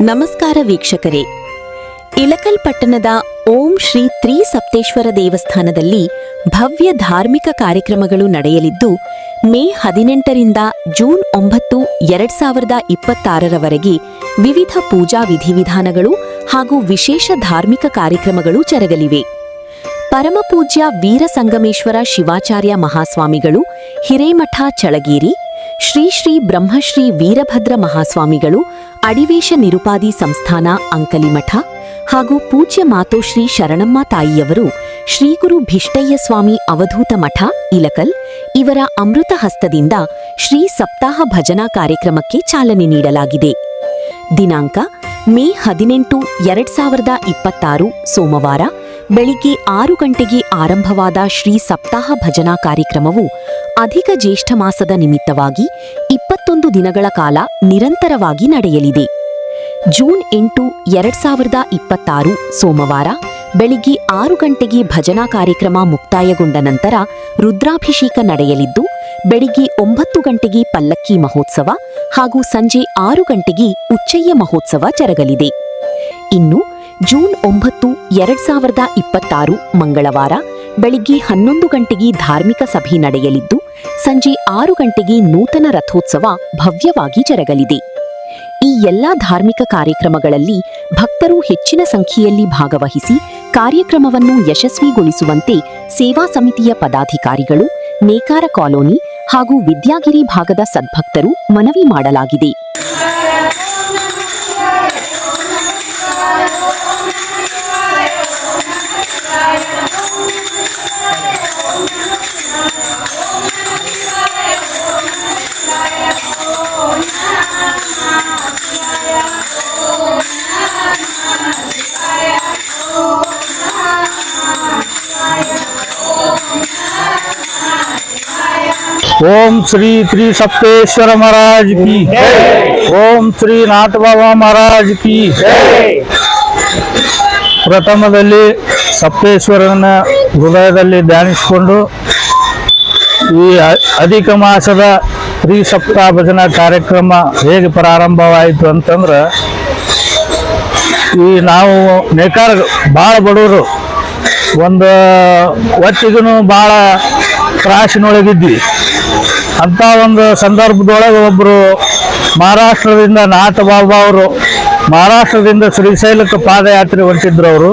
ನಮಸ್ಕಾರ ವೀಕ್ಷಕರೇ. ಇಳಕಲ್ ಪಟ್ಟಣದ ಓಂ ಶ್ರೀ ತ್ರಿಸಪ್ತೇಶ್ವರ ದೇವಸ್ಥಾನದಲ್ಲಿ ಭವ್ಯ ಧಾರ್ಮಿಕ ಕಾರ್ಯಕ್ರಮಗಳು ನಡೆಯಲಿದ್ದು ಮೇ 18ರಿಂದ ಜೂನ್ 9, 2026ರವರೆಗೆ ವಿವಿಧ ಪೂಜಾ ವಿಧಿವಿಧಾನಗಳು ಹಾಗೂ ವಿಶೇಷ ಧಾರ್ಮಿಕ ಕಾರ್ಯಕ್ರಮಗಳು ಜರಗಲಿವೆ. ಪರಮಪೂಜ್ಯ ವೀರ ಸಂಗಮೇಶ್ವರ ಶಿವಾಚಾರ್ಯ ಮಹಾಸ್ವಾಮಿಗಳು ಹಿರೇಮಠ ಚಳಗೇರಿ, ಶ್ರೀ ಶ್ರೀ ಬ್ರಹ್ಮಶ್ರೀ ವೀರಭದ್ರ ಮಹಾಸ್ವಾಮಿಗಳು ಅಡಿವೇಶ ನಿರುಪಾದಿ ಸಂಸ್ಥಾನ ಅಂಕಲಿಮಠ ಹಾಗೂ ಪೂಜ್ಯ ಮಾತೋಶ್ರೀ ಶರಣಮ್ಮ ತಾಯಿಯವರು ಶ್ರೀಗುರು ಭಿಷ್ಟಯ್ಯ ಸ್ವಾಮಿ ಅವಧೂತ ಮಠ ಇಳಕಲ್ ಇವರ ಅಮೃತ ಹಸ್ತದಿಂದ ಶ್ರೀ ಸಪ್ತಾಹ ಭಜನಾ ಕಾರ್ಯಕ್ರಮಕ್ಕೆ ಚಾಲನೆ ನೀಡಲಾಗಿದೆ. ದಿನಾಂಕ ಮೇ 18, 2026 ಸೋಮವಾರ ಬೆಳಿಗ್ಗೆ 6 ಗಂಟೆಗೆ ಆರಂಭವಾದ ಶ್ರೀ ಸಪ್ತಾಹ ಭಜನಾ ಕಾರ್ಯಕ್ರಮವು ಅಧಿಕ ಜ್ಯೇಷ್ಠ ಮಾಸದ ನಿಮಿತ್ತವಾಗಿ 21 ದಿನಗಳ ಕಾಲ ನಿರಂತರವಾಗಿ ನಡೆಯಲಿದೆ. ಜೂನ್ 8, 2026 ಸೋಮವಾರ ಬೆಳಿಗ್ಗೆ 6 ಗಂಟೆಗೆ ಭಜನಾ ಕಾರ್ಯಕ್ರಮ ಮುಕ್ತಾಯಗೊಂಡ ನಂತರ ರುದ್ರಾಭಿಷೇಕ ನಡೆಯಲಿದ್ದು ಬೆಳಿಗ್ಗೆ 9 ಗಂಟೆಗೆ ಪಲ್ಲಕ್ಕಿ ಮಹೋತ್ಸವ ಹಾಗೂ ಸಂಜೆ 6 ಗಂಟೆಗೆ ಉಚ್ಚಯ್ಯ ಮಹೋತ್ಸವ ಜರಗಲಿದೆ. ಇನ್ನು ಜೂನ್ 9, 2026 ಮಂಗಳವಾರ ಬೆಳಿಗ್ಗೆ 11 ಗಂಟೆಗೆ ಧಾರ್ಮಿಕ ಸಭೆ ನಡೆಯಲಿದ್ದು ಸಂಜೆ 6 ಗಂಟೆಗೆ ನೂತನ ರಥೋತ್ಸವ ಭವ್ಯವಾಗಿ ಜರಗಲಿದೆ. ಈ ಎಲ್ಲಾ ಧಾರ್ಮಿಕ ಕಾರ್ಯಕ್ರಮಗಳಲ್ಲಿ ಭಕ್ತರು ಹೆಚ್ಚಿನ ಸಂಖ್ಯೆಯಲ್ಲಿ ಭಾಗವಹಿಸಿ ಕಾರ್ಯಕ್ರಮವನ್ನು ಯಶಸ್ವಿಗೊಳಿಸುವಂತೆ ಸೇವಾ ಸಮಿತಿಯ ಪದಾಧಿಕಾರಿಗಳು, ನೇಕಾರ ಕಾಲೋನಿ ಹಾಗೂ ವಿದ್ಯಾಗಿರಿ ಭಾಗದ ಸದ್ಭಕ್ತರು ಮನವಿ ಮಾಡಲಾಗಿದೆ. ओम श्री त्रिसप्तेश्वर महाराज की ओम श्री नाथ बाबा महाराज की ಪ್ರಥಮದಲ್ಲಿ ಸಪ್ತೇಶ್ವರನ ಹೃದಯದಲ್ಲಿ ಧ್ಯಾನಿಸಿಕೊಂಡು ಈ ಅಧಿಕ ಮಾಸದ ತ್ರಿಸಪ್ತಾಹ ಭಜನಾ ಕಾರ್ಯಕ್ರಮ ಹೇಗೆ ಪ್ರಾರಂಭವಾಯಿತು ಅಂತಂದ್ರೆ, ಈ ನಾವು ನೇಕಾರ ಭಾಳ ಬಡವರು, ಒಂದು ಹೊತ್ತಿಗೂ ಭಾಳ ತ್ರಾಸಿನೊಳಗಿದ್ವಿ. ಅಂತ ಒಂದು ಸಂದರ್ಭದೊಳಗೆ ಒಬ್ಬರು ಮಹಾರಾಷ್ಟ್ರದಿಂದ ನಾಥ ಬಾಬಾ ಅವರು ಮಹಾರಾಷ್ಟ್ರದಿಂದ ಶ್ರೀಶೈಲಕ್ಕೆ ಪಾದಯಾತ್ರೆ ಹೊಂಟಿದ್ರು.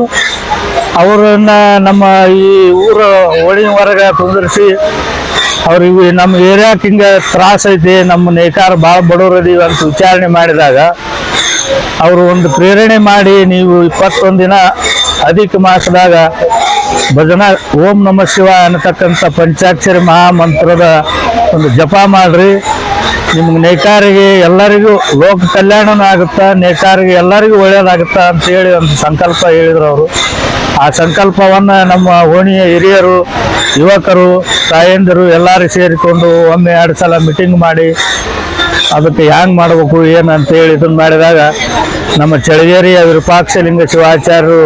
ಅವರನ್ನ ನಮ್ಮ ಈ ಊರ ಒಳಿನ ಹೊರಗೆ ಕುಂದಿರಿಸಿ ಅವ್ರಿಗೆ ನಮ್ಮ ಏರಿಯಾಕ್ಕೆ ಹಿಂಗೆ ತ್ರಾಸ ಐತಿ, ನಮ್ಮ ನೇಕಾರ ಭಾಳ ಬಡವರು ಇದೀವಿ ಅಂತ ವಿಚಾರಣೆ ಮಾಡಿದಾಗ ಅವರು ಒಂದು ಪ್ರೇರಣೆ ಮಾಡಿ, ನೀವು 21 ದಿನ ಅಧಿಕ ಮಾಸದಾಗ ಭಜನಾ ಓಂ ನಮ ಶಿವ ಅನ್ನತಕ್ಕಂಥ ಪಂಚಾಕ್ಷರಿ ಮಹಾಮಂತ್ರದ ಒಂದು ಜಪ ಮಾಡ್ರಿ, ನಿಮ್ಗೆ ನೇಕಾರಿಗೆ ಎಲ್ಲರಿಗೂ ಲೋಕ ಕಲ್ಯಾಣನೂ ಆಗುತ್ತಾ, ನೇಕಾರಿಗೆ ಎಲ್ಲರಿಗೂ ಒಳ್ಳೇದಾಗುತ್ತಾ ಅಂತೇಳಿ ಒಂದು ಸಂಕಲ್ಪ ಹೇಳಿದ್ರು ಅವರು. ಆ ಸಂಕಲ್ಪವನ್ನು ನಮ್ಮ ಓಣಿಯ ಹಿರಿಯರು, ಯುವಕರು, ತಾಯಂದಿರು ಎಲ್ಲರೂ ಸೇರಿಕೊಂಡು ಒಮ್ಮೆ 2 ಸಲ ಮೀಟಿಂಗ್ ಮಾಡಿ ಅದಕ್ಕೆ ಹ್ಯಾಂಗೆ ಮಾಡಬೇಕು ಏನು ಅಂತೇಳಿ ಇದನ್ನು ಮಾಡಿದಾಗ ನಮ್ಮ ಚಳಗೇರಿಯ ವಿರೂಪಾಕ್ಷಲಿಂಗ ಶಿವಾಚಾರ್ಯರು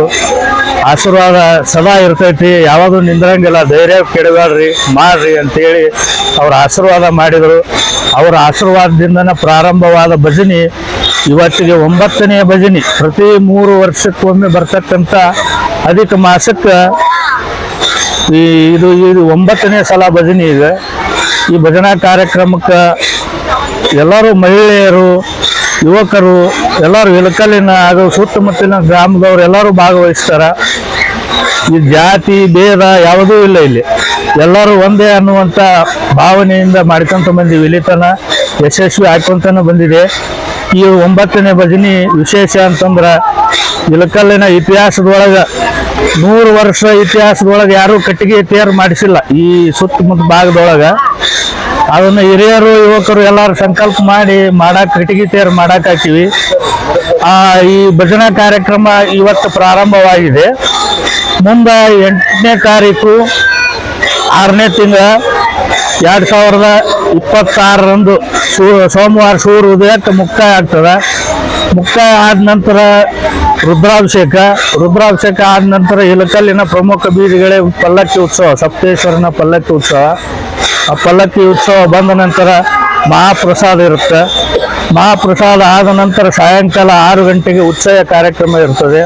ಆಶೀರ್ವಾದ ಸದಾ ಇರ್ತೈತಿ, ಯಾವಾಗೂ ನಿಂದ್ರಂಗಿಲ್ಲ, ಧೈರ್ಯ ಕೆಡಬೇಡ್ರಿ, ಮಾಡ್ರಿ ಅಂತೇಳಿ ಅವ್ರ ಆಶೀರ್ವಾದ ಮಾಡಿದರು. ಅವರ ಆಶೀರ್ವಾದದಿಂದನೇ ಪ್ರಾರಂಭವಾದ ಭಜನಿ ಇವತ್ತಿಗೆ 9ನೇ ಭಜನಿ. ಪ್ರತಿ 3 ವರ್ಷಕ್ಕೊಮ್ಮೆ ಬರ್ತಕ್ಕಂಥ ಅಧಿಕ ಮಾಸಕ್ಕೆ ಇದು 9ನೇ ಸಲ ಭಜನಿ ಇದೆ. ಈ ಭಜನಾ ಕಾರ್ಯಕ್ರಮಕ್ಕೆ ಎಲ್ಲರೂ ಮಹಿಳೆಯರು, ಯುವಕರು ಎಲ್ಲರೂ ಇಳಕಲ್ಲಿನ ಹಾಗೂ ಸುತ್ತಮುತ್ತಲಿನ ಗ್ರಾಮದವರು ಎಲ್ಲರೂ ಭಾಗವಹಿಸ್ತಾರೆ. ಈ ಜಾತಿ ಭೇದ ಯಾವುದೂ ಇಲ್ಲ, ಇಲ್ಲಿ ಎಲ್ಲರೂ ಒಂದೇ ಅನ್ನುವಂಥ ಭಾವನೆಯಿಂದ ಮಾಡ್ಕೊಂತ ಬಂದೀವಿ. ಇಲ್ಲಿತನ ಯಶಸ್ವಿ ಹಾಕೊಂತಾನೆ ಬಂದಿದೆ. ಈ 9ನೇ ಭಜನಿ ವಿಶೇಷ ಅಂತಂದ್ರೆ, ಇಳಕಲ್ಲಿನ ಇತಿಹಾಸದೊಳಗೆ 100 ವರ್ಷ ಇತಿಹಾಸದೊಳಗೆ ಯಾರೂ ಕಟ್ಟಿಗೆ ತಯಾರು ಮಾಡಿಸಿಲ್ಲ ಈ ಸುತ್ತಮುತ್ತ ಭಾಗದೊಳಗೆ. ಅದನ್ನು ಹಿರಿಯರು, ಯುವಕರು ಎಲ್ಲರೂ ಸಂಕಲ್ಪ ಮಾಡಿ ಕಟ್ಟಿಗೆ ತಯಾರು ಹಾಕಿವಿ. ಈ ಭಜನಾ ಕಾರ್ಯಕ್ರಮ ಇವತ್ತು ಪ್ರಾರಂಭವಾಗಿದೆ. ಮುಂದೆ 8ನೇ ತಾರೀಕು 6ನೇ ತಿಂಗಳ 2026ರಂದು ಸೋಮವಾರ ಸೂರ್ಯ ಉದಯಕ್ಕೆ ಮುಕ್ತಾಯ ಆಗ್ತದೆ. ಮುಕ್ತಾಯ ಆದ ನಂತರ ರುದ್ರಾಭಿಷೇಕ ಆದ ನಂತರ ಇಳಕಲ್ಲಿನ ಪ್ರಮುಖ ಬೀದಿಗಳೇ ಪಲ್ಲಕ್ಕಿ ಉತ್ಸವ, ಸಪ್ತೇಶ್ವರನ ಪಲ್ಲಕ್ಕಿ ಉತ್ಸವ. ಆ ಪಲ್ಲಕ್ಕಿ ಉತ್ಸವ ಬಂದ ನಂತರ ಮಹಾಪ್ರಸಾದ ಇರುತ್ತೆ. ಮಹಾಪ್ರಸಾದ ಆದ ನಂತರ ಸಾಯಂಕಾಲ 6 ಗಂಟೆಗೆ ಉತ್ಸವ ಕಾರ್ಯಕ್ರಮ ಇರ್ತದೆ.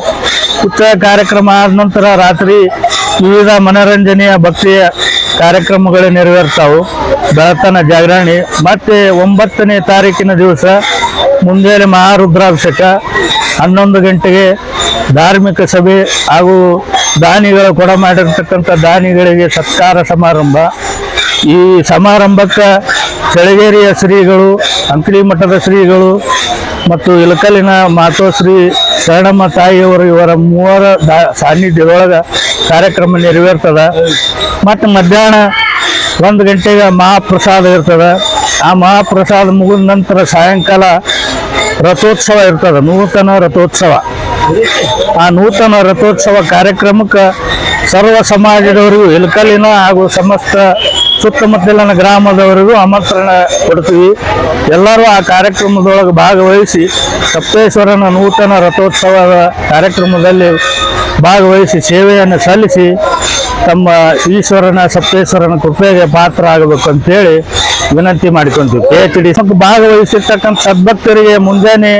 ಉತ್ಸವ ಕಾರ್ಯಕ್ರಮ ಆದ ನಂತರ ರಾತ್ರಿ ವಿವಿಧ ಮನರಂಜನೆಯ ಭಕ್ತಿಯ ಕಾರ್ಯಕ್ರಮಗಳು ನೆರವೇರ್ತಾವು. ಬೆಳತನ ಜಾಗರಣೆ. ಮತ್ತೆ 9ನೇ ತಾರೀಕಿನ ದಿವಸ ಮುಂಜಾನೆ ಮಹಾರುದ್ರಾಭಿಷೇಕ, 11 ಗಂಟೆಗೆ ಧಾರ್ಮಿಕ ಸಭೆ ಹಾಗೂ ದಾನಿಗಳು ಕೊಡ ಮಾಡಿರ್ತಕ್ಕಂಥ ದಾನಿಗಳಿಗೆ ಸತ್ಕಾರ ಸಮಾರಂಭ. ಈ ಸಮಾರಂಭಕ್ಕೆ ಚಳಗೇರಿಯ ಶ್ರೀಗಳು, ಅಂಕಲಿ ಮಠದ ಶ್ರೀಗಳು ಮತ್ತು ಇಲಕಲ್ಲಿನ ಮಾತೋಶ್ರೀ ಶರಣಮ್ಮ ತಾಯಿಯವರು ಇವರ ಮೂವರ ಸಾನ್ನಿಧ್ಯದೊಳಗೆ ಕಾರ್ಯಕ್ರಮ ನೆರವೇರ್ತದೆ. ಮತ್ತು ಮಧ್ಯಾಹ್ನ 1 ಗಂಟೆಗೆ ಮಹಾಪ್ರಸಾದ ಇರ್ತದೆ. ಆ ಮಹಾಪ್ರಸಾದ ಮುಗಿದ ನಂತರ ಸಾಯಂಕಾಲ ರಥೋತ್ಸವ ಇರ್ತದೆ, ನೂತನ ರಥೋತ್ಸವ. ಆ ನೂತನ ರಥೋತ್ಸವ ಕಾರ್ಯಕ್ರಮಕ್ಕೆ ಸರ್ವ ಸಮಾಜದವರಿಗೂ, ಇಲಕಲ್ಲಿನ ಹಾಗೂ ಸಮಸ್ತ ಸುತ್ತಮುತ್ತಲಿನ ಗ್ರಾಮದವರಿಗೂ ಆಮಂತ್ರಣ ಕೊಡ್ತೀವಿ. ಎಲ್ಲರೂ ಆ ಕಾರ್ಯಕ್ರಮದೊಳಗೆ ಭಾಗವಹಿಸಿ ಸಪ್ತೇಶ್ವರನ ನೂತನ ರಥೋತ್ಸವದ ಕಾರ್ಯಕ್ರಮದಲ್ಲಿ ಭಾಗವಹಿಸಿ ಸೇವೆಯನ್ನು ಸಲ್ಲಿಸಿ ತಮ್ಮ ಈಶ್ವರನ ಸಪ್ತೇಶ್ವರನ ಕೃಪೆಗೆ ಪಾತ್ರ ಆಗಬೇಕು ಅಂತೇಳಿ ವಿನಂತಿ ಮಾಡಿಕೊಂತೀವಿ. PhD ಭಾಗವಹಿಸಿರ್ತಕ್ಕಂಥ ಸದ್ಭಕ್ತರಿಗೆ ಮುಂಜಾನೆ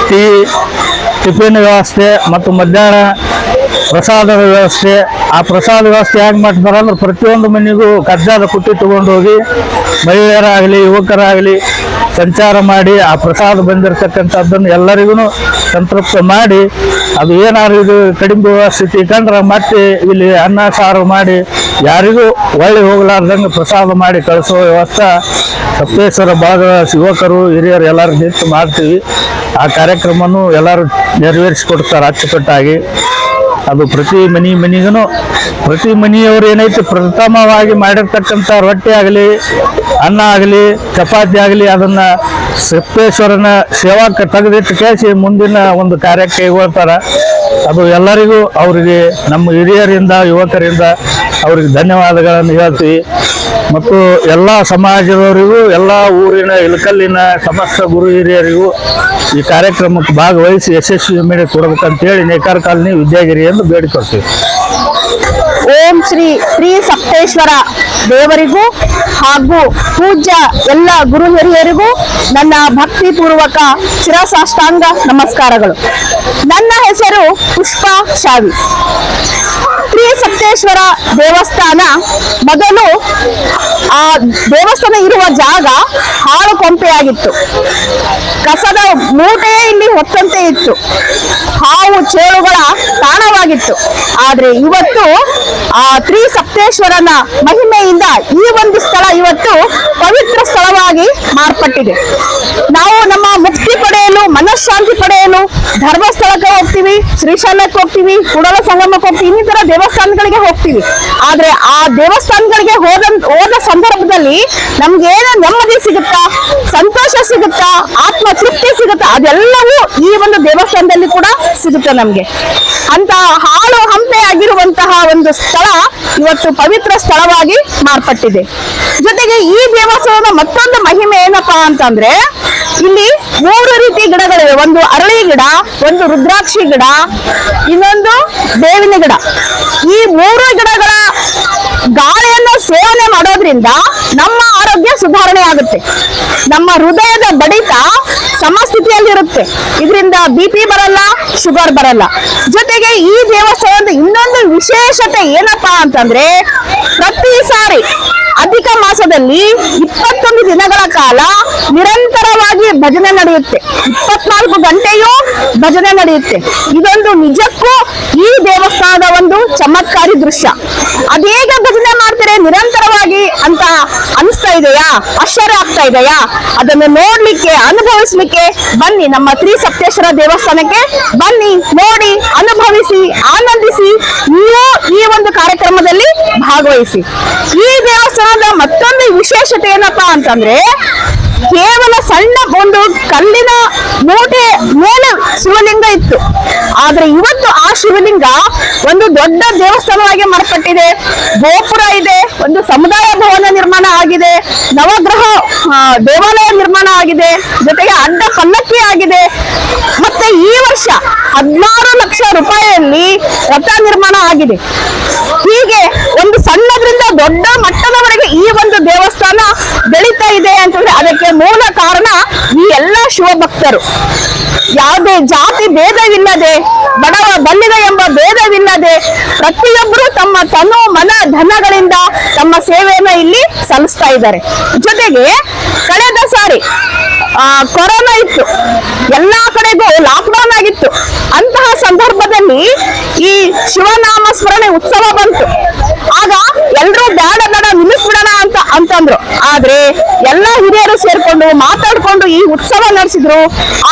ಟೀ, ಟಿಫಿನ್ ವ್ಯವಸ್ಥೆ ಮತ್ತು ಮಧ್ಯಾಹ್ನ ಪ್ರಸಾದದ ವ್ಯವಸ್ಥೆ. ಆ ಪ್ರಸಾದ ವ್ಯವಸ್ಥೆ ಹೇಗೆ ಮಾಡ್ತಾರೆ ಅಂದ್ರೆ, ಪ್ರತಿಯೊಂದು ಮನೆಗೂ ಕಜ್ಜಾದ ಪುಟ್ಟಿ ತಗೊಂಡು ಹೋಗಿ ಮಹಿಳೆಯರಾಗಲಿ ಯುವಕರಾಗಲಿ ಸಂಚಾರ ಮಾಡಿ ಆ ಪ್ರಸಾದ ಬಂದಿರತಕ್ಕಂಥದ್ದನ್ನು ಎಲ್ಲರಿಗೂ ಸಂತೃಪ್ತ ಮಾಡಿ, ಅದು ಏನಾದ್ರು ಇದು ಕಡಿಮೆ ಸ್ಥಿತಿ ಕಂಡ್ರೆ ಮತ್ತೆ ಇಲ್ಲಿ ಅನ್ನ ಸಾರು ಮಾಡಿ ಯಾರಿಗೂ ಒಳ್ಳೆ ಹೋಗಲಾರ್ದಂಗೆ ಪ್ರಸಾದ ಮಾಡಿ ಕಳಿಸೋ ವ್ಯವಸ್ಥೆ ಸಪ್ತೇಶ್ವರ ಭಾಗದ ಯುವಕರು ಹಿರಿಯರು ಎಲ್ಲರೂ ನಿಂತು ಮಾಡ್ತೀವಿ. ಆ ಕಾರ್ಯಕ್ರಮನೂ ಎಲ್ಲರೂ ನೆರವೇರಿಸಿಕೊಡ್ತಾರೆ ಅಚ್ಚುಕಟ್ಟಾಗಿ. ಅದು ಪ್ರತಿ ಮನೆಗೂ ಪ್ರತಿ ಮನೆಯವರು ಏನೈತಿ ಪ್ರಥಮವಾಗಿ ಮಾಡಿರ್ತಕ್ಕಂಥ ರೊಟ್ಟಿ ಆಗಲಿ, ಅನ್ನ ಆಗಲಿ, ಚಪಾತಿ ಆಗಲಿ ಅದನ್ನು ಸಪ್ತೇಶ್ವರನ ಸೇವಾಕ್ಕೆ ತೆಗೆದಿಟ್ಟು ಕೇಳಿಸಿ ಮುಂದಿನ ಒಂದು ಕಾರ್ಯಕ್ಕೆ ಕೈಗೊಳ್ತಾರೆ. ಅದು ಎಲ್ಲರಿಗೂ ಅವರಿಗೆ ನಮ್ಮ ಹಿರಿಯರಿಂದ ಯುವಕರಿಂದ ಅವ್ರಿಗೆ ಧನ್ಯವಾದಗಳನ್ನು ಹೇಳ್ತೀವಿ. ಮತ್ತು ಎಲ್ಲ ಸಮಾಜದವರಿಗೂ, ಎಲ್ಲ ಊರಿನ ಇಲಕಲ್ಲಿನ ಸಮಸ್ತ ಗುರು ಹಿರಿಯರಿಗೂ ಈ ಕಾರ್ಯಕ್ರಮಕ್ಕೆ ಭಾಗವಹಿಸಿ ಯಶಸ್ವಿ ಮೇಲೆ ಕೊಡಬೇಕಂತೇಳಿ ನೇಕಾರ ಕಾಲನಿ ವಿದ್ಯಾಗಿರಿ ಎಂದು ಬೇಡಿಕೊಳ್ತೀವಿ. ಓಂ ಶ್ರೀ ಸಪ್ತೇಶ್ವರ ದೇವರಿಗೂ ಹಾಗೂ ಪೂಜ್ಯ ಎಲ್ಲ ಗುರು ಹಿರಿಯರಿಗೂ ನನ್ನ ಭಕ್ತಿಪೂರ್ವಕ ಶಿರಸಾಷ್ಟಾಂಗ ನಮಸ್ಕಾರಗಳು. ನನ್ನ ಹೆಸರು ಪುಷ್ಪಾ ಶಾವಿ. ಶ್ರೀ ಸಪ್ತೇಶ್ವರ ದೇವಸ್ಥಾನ ಮೊದಲು ಆ ದೇವಸ್ಥಾನ ಇರುವ ಜಾಗ ಹಾಳು ಕೊಂಪೆಯಾಗಿತ್ತು. ಕಸದ ಮೂಟೆಯೇ ಇಲ್ಲಿ ಹೊತ್ತಂತೆ ಇತ್ತು. ಹಾವು ಚೇಳುಗಳ ತಾಣವಾಗಿತ್ತು. ಆದ್ರೆ ಇವತ್ತು ಆ ಶ್ರೀ ಸಪ್ತೇಶ್ವರನ ಮಹಿಮೆಯಿಂದ ಈ ಒಂದು ಸ್ಥಳ ಇವತ್ತು ಪವಿತ್ರ ಸ್ಥಳವಾಗಿ ಮಾರ್ಪಟ್ಟಿದೆ. ನಾವು ನಮ್ಮ ಮುಕ್ತಿ ಪಡೆಯಲು, ಮನಃಶಾಂತಿ ಪಡೆಯಲು ಧರ್ಮಸ್ಥಳಕ್ಕೆ ಹೋಗ್ತೀವಿ, ಶ್ರೀಶೈಲಕ್ಕೆ ಹೋಗ್ತೀವಿ, ಕೂಡಲ ಸಂಗಮಕ್ಕೆ ಹೋಗ್ತೀವಿ, ಇನ್ನಿತರ ದೇವಸ್ಥಾನಗಳಿಗೆ ಹೋಗ್ತೀವಿ. ಆದ್ರೆ ಆ ದೇವಸ್ಥಾನಗಳಿಗೆ ಹೋದ ಸಂದರ್ಭದಲ್ಲಿ ನಮ್ಗೆ ಏನೋ ನೆಮ್ಮದಿ ಸಿಗುತ್ತಾ, ಸಂತೋಷ ಸಿಗುತ್ತಾ, ಆತ್ಮ ತೃಪ್ತಿ ಸಿಗುತ್ತಾ, ಅದೆಲ್ಲವೂ ಈ ಒಂದು ದೇವಸ್ಥಾನದಲ್ಲಿ ಕೂಡ ಸಿಗುತ್ತೆ ನಮ್ಗೆ. ಅಂತ ಹಾಳು ಹಂಪೆ ಆಗಿರುವಂತಹ ಒಂದು ಸ್ಥಳ ಇವತ್ತು ಪವಿತ್ರ ಸ್ಥಳವಾಗಿ ಮಾರ್ಪಟ್ಟಿದೆ. ಜೊತೆಗೆ ಈ ದೇವಸ್ಥಾನದ ಮತ್ತೊಂದು ಮಹಿಮೆ ಏನಪ್ಪಾ ಅಂತಂದ್ರೆ, ಇಲ್ಲಿ 3 ರೀತಿ ಗಿಡಗಳಿವೆ. ಒಂದು ಅರಳಿ ಗಿಡ, ಒಂದು ರುದ್ರಾಕ್ಷಿ ಗಿಡ, ಇನ್ನೊಂದು ಬೇವಿನ ಗಿಡ. ಈ 3 ಗಿಡಗಳ ಗಾಳಿಯನ್ನು ಸೇವನೆ ಮಾಡೋದ್ರಿಂದ ನಮ್ಮ ಆರೋಗ್ಯ ಸುಧಾರಣೆ ಆಗುತ್ತೆ. ನಮ್ಮ ಹೃದಯದ ಬಡಿತ ಸಮಸ್ಥಿತಿಯಲ್ಲಿರುತ್ತೆ. ಇದರಿಂದ BP ಬರಲ್ಲ, ಶುಗರ್ ಬರಲ್ಲ. ಜೊತೆಗೆ ಈ ದೇವಸ್ಥಾನದ ಇನ್ನೊಂದು ವಿಶೇಷತೆ ಏನಪ್ಪಾ ಅಂತಂದ್ರೆ, ಪ್ರತಿ ಸಾರಿ ಅಧಿಕ ಮಾಸದಲ್ಲಿ 21 ದಿನಗಳ ಕಾಲ ನಿರಂತರವಾಗಿ ಭಜನೆ ನಡೆಯುತ್ತೆ. 24 ಗಂಟೆಯೂ ಭಜನೆ ನಡೆಯುತ್ತೆ. ಇದೊಂದು ನಿಜಕ್ಕೂ ಈ ದೇವಸ್ಥಾನದ ಒಂದು ಚಮತ್ಕಾರಿ ದೃಶ್ಯ. ಅದೇಗ ಭಜನೆ ಮಾಡ್ತಾರೆ ನಿರಂತರವಾಗಿ ಅಂತ ಅನಿಸ್ತಾ ಇದೆಯಾ, ಆಶ್ಚರ್ಯ ಆಗ್ತಾ ಇದೆಯಾ? ಅದನ್ನು ನೋಡ್ಲಿಕ್ಕೆ, ಅನುಭವಿಸ್ಲಿಕ್ಕೆ ಬನ್ನಿ, ನಮ್ಮ ಶ್ರೀ ಸಪ್ತೇಶ್ವರ ದೇವಸ್ಥಾನಕ್ಕೆ ಬನ್ನಿ, ನೋಡಿ, ಅನುಭವಿಸಿ, ಆನಂದಿಸಿ, ನೀವು ಈ ಒಂದು ಕಾರ್ಯಕ್ರಮದಲ್ಲಿ ಭಾಗವಹಿಸಿ. ಈ ದೇವಸ್ಥಾನದ ಮತ್ತೊಂದು ವಿಶೇಷತೆ ಏನಪ್ಪಾ ಅಂತಂದ್ರೆ, ಕೇವಲ ಸಣ್ಣ ಒಂದು ಕಲ್ಲಿನ ಮೂಟೆ ಮೇಲೆ ಶಿವಲಿಂಗ ಇತ್ತು. ಆದ್ರೆ ಇವತ್ತು ಆ ಶಿವಲಿಂಗ ಒಂದು ದೊಡ್ಡ ದೇವಸ್ಥಾನವಾಗಿ ಮಾರ್ಪಟ್ಟಿದೆ. ಗೋಪುರ ಇದೆ, ಒಂದು ಸಮುದಾಯ ಭವನ ನಿರ್ಮಾಣ ಆಗಿದೆ, ನವಗ್ರಹ ದೇವಾಲಯ ನಿರ್ಮಾಣ ಆಗಿದೆ, ಜೊತೆಗೆ ಅಡ್ಡ ಪಲ್ಲಕ್ಕಿ ಆಗಿದೆ. ಮತ್ತೆ ಈ ವರ್ಷ 16 ಲಕ್ಷ ರೂಪಾಯಿಯಲ್ಲಿ ರಥ ನಿರ್ಮಾಣ ಆಗಿದೆ. ಹೀಗೆ ಒಂದು ಸಣ್ಣದ್ರಿಂದ ದೊಡ್ಡ ಮಟ್ಟದವರೆಗೆ ಈ ಒಂದು ದೇವಸ್ಥಾನ ಬೆಳೀತಾ ಇದೆ ಅಂತಂದ್ರೆ ಅದಕ್ಕೆ ಮೂಲ ಕಾರಣ ಈ ಎಲ್ಲ ಶಿವಭಕ್ತರು ಯಾವುದೇ ಜಾತಿ ಭೇದವಿಲ್ಲದೆ, ಬಡವ ಬಲ್ಲಿದ ಎಂಬ ಭೇದವಿಲ್ಲದೆ ಪ್ರತಿಯೊಬ್ಬರು ತಮ್ಮ ತನು ಮನ ಧನಗಳಿಂದ ತಮ್ಮ ಸೇವೆಯನ್ನ ಇಲ್ಲಿ ಸಲ್ಲಿಸ್ತಾ ಇದ್ದಾರೆ. ಜೊತೆಗೆ ಕಳೆದ ಸಾರಿ ಕೊರೋನಾ ಇತ್ತು, ಎಲ್ಲಾ ಕಡೆಗೂ ಲಾಕ್ಡೌನ್ ಆಗಿತ್ತು. ಅಂತಹ ಸಂದರ್ಭದಲ್ಲಿ ಈ ಶಿವನಾಮ ಸ್ಮರಣೆ ಉತ್ಸವ ಬಂತು. ಆಗ ಎಲ್ರೂ ಬೇಡ ನಿಲ್ಲಿಸ್ಬಿಡೋಣ ಅಂತಂದ್ರು. ಆದ್ರೆ ಎಲ್ಲಾ ಹಿರಿಯರು ಸೇರ್ಕೊಂಡು ಮಾತಾಡ್ಕೊಂಡು ಈ ಉತ್ಸವ ನಡೆಸಿದ್ರು.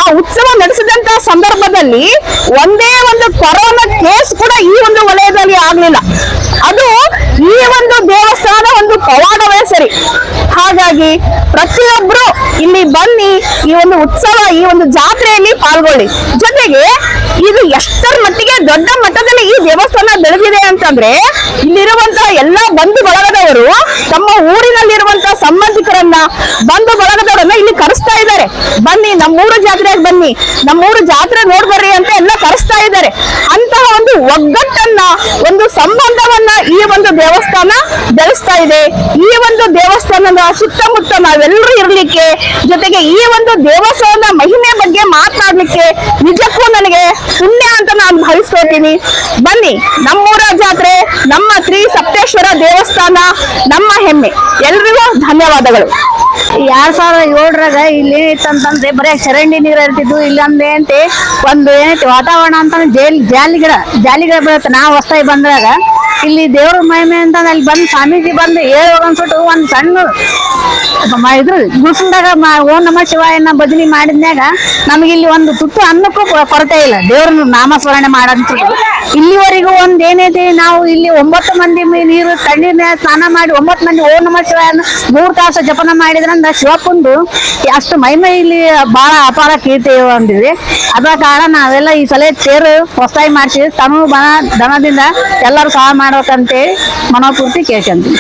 ಆ ಉತ್ಸವ ನಡೆಸಿದಂತ ಸಂದರ್ಭದಲ್ಲಿ ಒಂದೇ ಒಂದು ಕೊರೋನಾ ಕೇಸ್ ಕೂಡ ಈ ಒಂದು ವಲಯದಲ್ಲಿ ಆಗ್ಲಿಲ್ಲ. ಅದು ಈ ಒಂದು ದೇವಸ್ಥಾನದ ಒಂದು ಪವಾಡವೇ ಸರಿ. ಹಾಗಾಗಿ ಪ್ರತಿಯೊಬ್ರು ಇಲ್ಲಿ ಬನ್ನಿ, ಈ ಒಂದು ಉತ್ಸವ, ಈ ಒಂದು ಜಾತ್ರೆಯಲ್ಲಿ ಪಾಲ್ಗೊಳ್ಳಿ. ಜೊತೆಗೆ ಇದು ಎಷ್ಟರ ಮಟ್ಟಿಗೆ ದೊಡ್ಡ ಮಟ್ಟದಲ್ಲಿ ಈ ದೇವಸ್ಥಾನ ಬೆಳೆದಿದೆ ಅಂತಂದ್ರೆ, ಇಲ್ಲಿರುವಂತಹ ಎಲ್ಲಾ ಬಂಧು ಬಳಗದವರು ತಮ್ಮ ಊರಿನಲ್ಲಿರುವಂತಹ ಸಂಬಂಧಿಕರನ್ನ, ಬಂಧು ಬಳಗದವರನ್ನ ಇಲ್ಲಿ ಕರೆಸ್ತಾ ಇದ್ದಾರೆ. ಬನ್ನಿ ನಮ್ಮೂರು ಜಾತ್ರೆಗೆ ಬನ್ನಿ, ನಮ್ಮೂರು ಜಾತ್ರೆ ನೋಡ್ಬರ್ರಿ ಅಂತ ಎಲ್ಲ ಕರೆಸ್ತಾ ಇದ್ದಾರೆ. ಅಂತಹ ಒಂದು ಒಗ್ಗಟ್ಟನ್ನ, ಒಂದು ಸಂಬಂಧವನ್ನ ಈ ಒಂದು ದೇವಸ್ಥಾನ ಬೆಳೆಸ್ತಾ ಇದೆ. ಈ ಒಂದು ದೇವಸ್ಥಾನದ ಸುತ್ತಮುತ್ತ ನಾವೆಲ್ಲರೂ ಇರ್ಲಿಕ್ಕೆ, ಜೊತೆಗೆ ಈ ಒಂದು ದೇವಸ್ಥಾನದ ಮಹಿಮೆ ಬಗ್ಗೆ ಮಾತನಾಡ್ಲಿಕ್ಕೆ ನಿಜಕ್ಕೂ ನನಗೆ ಪುಣ್ಯ ಅಂತ ನಾನು ಭಾವಿಸ್ಕೊಳ್ತೀನಿ. ಬನ್ನಿ, ನಮ್ಮೂರ ಜಾತ್ರೆ, ನಮ್ಮ ಶ್ರೀ ಸಪ್ತೇಶ್ವರ ದೇವಸ್ಥಾನ ನಮ್ಮ ಹೆಮ್ಮೆ. ಎಲ್ರಿಗೂ ಧನ್ಯವಾದಗಳು. 2007 ಇಲ್ಲಿ ಇತ್ತಂತಂದ್ರೆ ಬರೀ ಚರಂಡಿ ನೀರು ಇರ್ತಿದ್ವು. ಇಲ್ಲಿ ಅಂದ್ರೆ ಅಂತೆ ಒಂದು ಏನೈತಿ ವಾತಾವರಣ ಅಂತ ಜಾಲಿ ಗಿಡ ಬೀಳುತ್ತೆ. ನಾವು ಹೊಸ್ತಾಗಿ ಬಂದಾಗ ಇಲ್ಲಿ ದೇವ್ರ ಮಹಿಮೆ ಅಂತ ಅಲ್ಲಿ ಬಂದು ಸ್ವಾಮೀಜಿ ಬಂದು ಹೇಳುವಾಗ ಅನ್ಸ್ಬಿಟ್ಟು ಒಂದು ಸಣ್ಣ ಇದ್ರ ಗುಡ್ಸಲ್ದಾಗ ಓಂ ನಮಃ ಶಿವಾಯನ ಭಜನೆ ಮಾಡಿದ್ಮ್ಯಾಗ ನಮಗೆ ಇಲ್ಲಿ ಒಂದು ತುತ್ತು ಅನ್ನಕ್ಕೂ ಕೊರತೆ ಇಲ್ಲ. ದೇವ್ರ ನಾಮಸ್ಮರಣೆ ಮಾಡಂತ ಇಲ್ಲಿವರೆಗೂ ಒಂದ್ ಏನೈತಿ, ನಾವು ಇಲ್ಲಿ 9 ಮಂದಿ ನೀರು ತಣ್ಣೀರ್ನ ಸ್ನಾನ ಮಾಡಿ 9 ಮಂದಿ ಓಂ ನಮಃ ಶಿವಾಯನ 3 ತಾಸು ಜಪನ ಮಾಡಿದ್ರಂದ ಶಿವಪ್ಪಂದು ಅಷ್ಟು ಮಹಿಮೆ ಇಲ್ಲಿ ಬಹಳ ಅಪಾರ ಕೀರ್ತಿ ಹೊಂದಿದೆ. ಅದ ಕಾರಣ ನಾವೆಲ್ಲ ಈ ಸಲ ತೇರು ಹೊಸದಾಗಿ ಮಾಡಿಸಿ ತನು ದನದಿಂದ ಎಲ್ಲರೂ ಸಹಾಯ ಮಾಡ್ಬೇಕಂತೇಳಿ ಮನೋಪೂರ್ತಿ ಕೇಳ್ಕೊಂತೀವಿ.